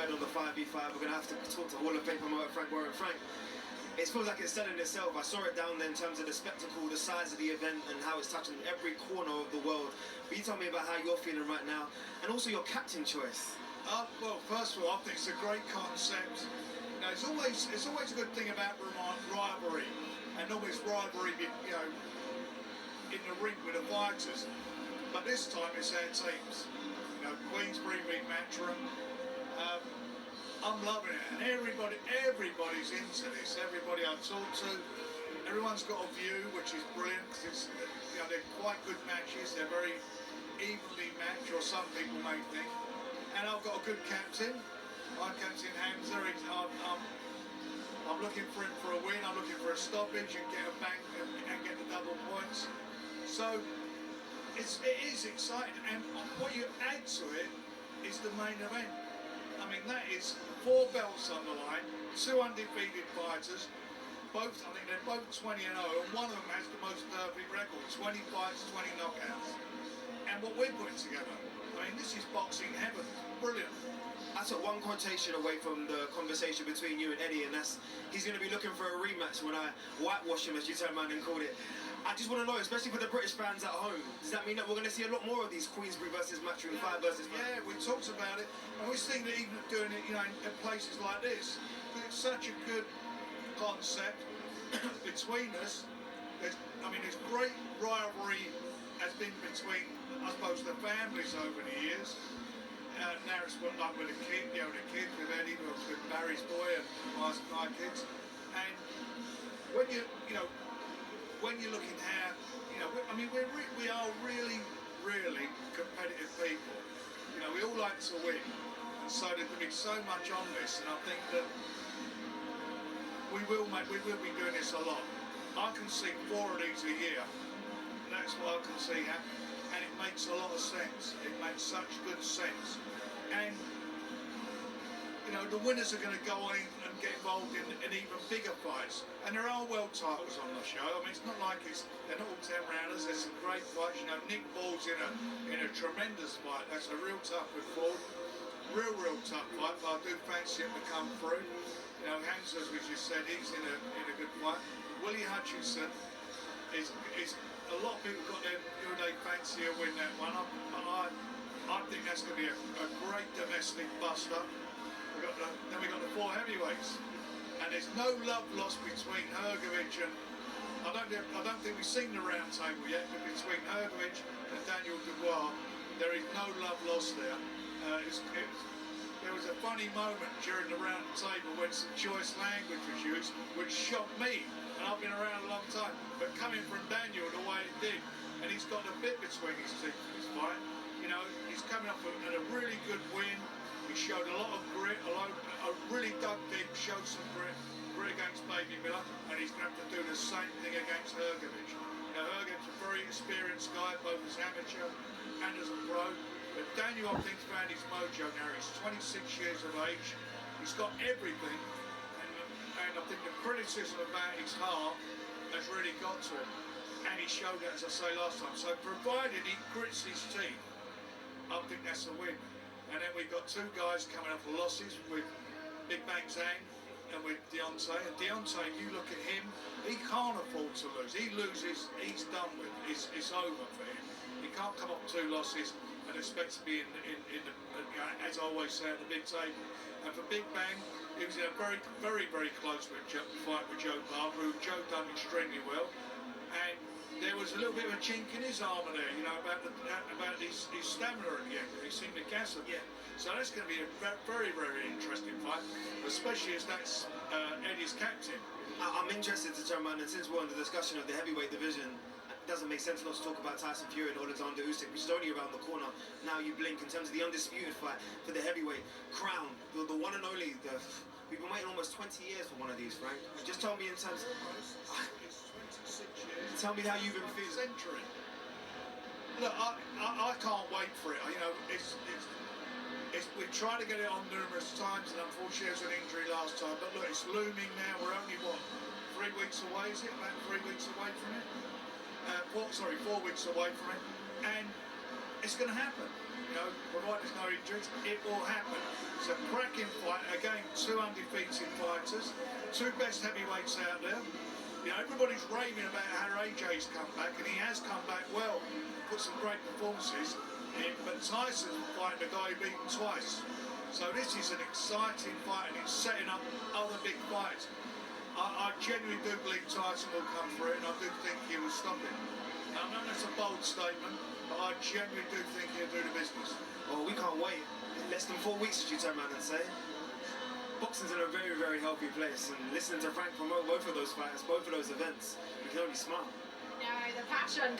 word on the 5v5. We're going to have to talk to Hall of Fame promoter Frank Warren. Frank, it feels like it's selling itself. I saw it down there in terms of the spectacle, the size of the event, and how it's touching every corner of the world. But you tell me about how you're feeling right now, and also your captain choice. Well, first of all, I think it's a great concept. You know, it's always a good thing about rivalry, and always rivalry, you know, in the ring with the fighters. But this time it's our teams. You know, Queensberry v Matchroom. I'm loving it, and everybody's into this. Everybody I talk to, everyone's got a view, which is brilliant, because it's, you know, they're quite good matches. They're very evenly matched, or some people may think. And I've got a good captain. My captain Hamza. I'm looking for him for a win. I'm looking for a stoppage and get a bank and get the double points. So it is exciting, and what you add to it is the main event. I mean, that is 4 belts on the line, 2 undefeated fighters. I think they're both 20-0, and one of them has the most perfect record, 20 fights, 20 knockouts. And what we're putting together, I mean, this is boxing heaven. Brilliant. I took one quotation away from the conversation between you and Eddie, and that's he's going to be looking for a rematch when I whitewash him, as you turned around and called it. I just want to know, especially for the British fans at home, does that mean that we're going to see a lot more of these Queensberry versus Matchroom, 5 versus 5? Yeah, we talked about it, and we're seeing that even doing it, you know, in places like this. It's such a good concept between us. There's great rivalry has been between, I suppose, the families over the years. Now it's like with the kid, you know, the kids with Eddie, with Barry's boy and my kids. And when when you're looking how, you know, I mean, we are really, really competitive people. You know, we all like to win, and so there can be so much on this. And I think that we will be doing this a lot. I can see 4 of these a year. That's what I can see happen, and it makes a lot of sense. It makes such good sense, and you know, the winners are going to go on and get involved in even bigger fights. And there are world titles on the show. I mean, it's not like they're not all 10 rounders. There's some great fights. You know, Nick Ball's in a tremendous fight. That's a real tough with Ford. Real tough fight. But I do fancy him to come through. You know, Hamza, as we just said, he's in a good fight. Willie Hutchinson is a lot of people got their who they fancy will win that one. I think that's going to be a great domestic buster. Then we got the 4 heavyweights, and there's no love lost between Hrgovic and I don't think we've seen the round table yet, but between Hrgovic and Daniel Dubois, there is no love lost there. There was a funny moment during the round table when some choice language was used, which shocked me, and I've been around a long time. But coming from Daniel the way it did, and he's got a bit between his teeth in this fight. You know, he's coming up at a really good win. He showed a lot of grit, really dug deep, showed some grit against Baby Miller, and he's going to have to do the same thing against Hrgovic. Now, Hrgovic's a very experienced guy, both as amateur and as a pro. But Daniel, I think, found his mojo now. He's 26 years of age. He's got everything, and I think the criticism about his heart has really got to him. And he showed that, as I say last time. So provided he grits his teeth, I think that's a win. And then we've got 2 guys coming off the losses with Big Bang Zhang and with Deontay. And Deontay, you look at him, he can't afford to lose. He loses, he's done with. It's over for him. He can't come off 2 losses and expect to be in the, as I always say, at the big table. And for Big Bang, he was in a very, very, very close fight with Joe Barber, who Joe done extremely well. And there was a little bit of a chink in his armour there, you know, about his stamina at the end. He seemed to gas it. Yeah. So that's going to be a very, very interesting fight, especially as that's Eddie's captain. I'm interested to turn around, and since we're on the discussion of the heavyweight division, it doesn't make sense not to talk about Tyson Fury and Alexander Usyk, which is only around the corner. Now you blink in terms of the undisputed fight for the heavyweight crown, the one and only. We've been waiting almost 20 years for one of these, Frank. Just tell me in terms of... Tell me how you've been feeling. Century. Look, I can't wait for it. You know, we've tried to get it on numerous times, and unfortunately there was an injury last time. But look, it's looming now. We're only, what, 3 weeks away, is it? About 3 weeks away from it? 4 weeks away from it. And it's going to happen. You know, provided there's no injuries, it will happen. It's a cracking fight. Again, two undefeated fighters, two best heavyweights out there. You know, everybody's raving about how AJ's come back, and he has come back well, put some great performances in, but Tyson's fighting a guy who beat him twice. So this is an exciting fight, and it's setting up other big fights. I genuinely do believe Tyson will come through it, and I do think he will stop it. I know that's a bold statement, but I genuinely do think he'll do the business. Well, we can't wait. In less than 4 weeks, as you turn around and say. Boxing's in a very, very healthy place, and listening to Frank promote both of those fights, both of those events, we can only smile. No, the passion